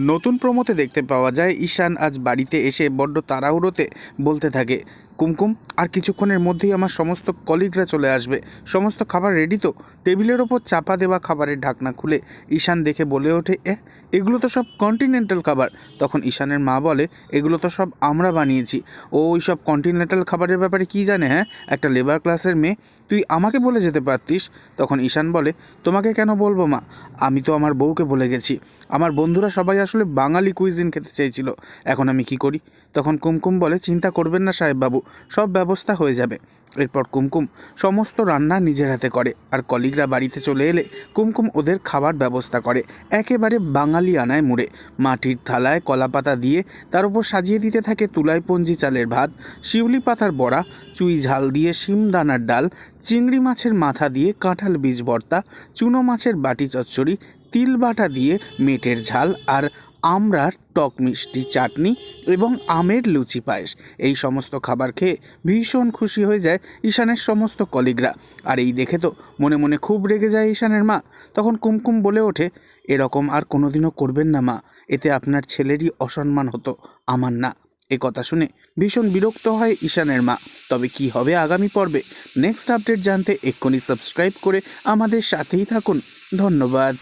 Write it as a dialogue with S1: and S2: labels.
S1: নতুন প্রোমোতে দেখতে পাওয়া যায় ঈশান আজ বাড়িতে এসে বড্ড তাড়াহুড়োতে বলতে থাকে, কুমকুম আর কিছুক্ষণের মধ্যেই আমার সমস্ত কলিগরা চলে আসবে। সমস্ত খাবার রেডি তো? টেবিলের ওপর চাপা দেওয়া খাবারের ঢাকনা খুলে ঈশান দেখে বলে ওঠে, এগুলো তো সব কন্টিনেন্টাল খাবার। তখন ঈশানের মা বলে, এগুলো তো সব আমরা বানিয়েছি। ও ওই সব কন্টিনেন্টাল খাবারের ব্যাপারে কি জানে? হ্যাঁ, একটা লেবার ক্লাসের মেয়ে, তুই আমাকে বলে যেতে পারতিস। তখন ঈশান বলে, তোমাকে কেন বলবো মা, আমি তো আমার বউকে বলে গেছি। আমার বন্ধুরা সবাই আসলে বাঙালি কুইজিন খেতে চাইছিল, এখন আমি কি করি? তখন কুমকুম বলে, চিন্তা করবেন না সাহেববাবু, সব ব্যবস্থা হয়ে যাবে। এরপর কুমকুম সমস্ত রান্না নিজের হাতে করে, আর কলিগরা বাড়িতে চলে এলে কুমকুম ওদের খাবার ব্যবস্থা করে একেবারে বাঙালি আনায় মুড়ে। মাটির থালায় কলাপাতা দিয়ে তার উপর সাজিয়ে দিতে থাকে তুলাইপঞ্জি চালের ভাত, শিউলি পাতার বড়া, চুই ঝাল দিয়ে শিম দানার ডাল, চিংড়ি মাছের মাথা দিয়ে কাঁঠাল বীজ ভর্তা, চুনো মাছের বাটি চচ্চড়ি, তিল বাটা দিয়ে মেটের ঝাল, আর আমড়ার টক মিষ্টি চাটনি এবং আমের লুচি পায়েস। এই সমস্ত খাবার খেয়ে ভীষণ খুশি হয়ে যায় ঈশানের সমস্ত কলিগরা। আর এই দেখে তো মনে মনে খুব রেগে যায় ঈশানের মা। তখন কুমকুম বলে ওঠে, এরকম আর কোনোদিনও করবেন না মা, এতে আপনার ছেলেরই অসম্মান হতো, আমার না। এ কথা শুনে ভীষণ বিরক্ত হয় ঈশানের মা। তবে কি হবে আগামী পর্বে, নেক্সট আপডেট জানতে এক্ষুনি সাবস্ক্রাইব করে আমাদের সাথেই থাকুন। ধন্যবাদ।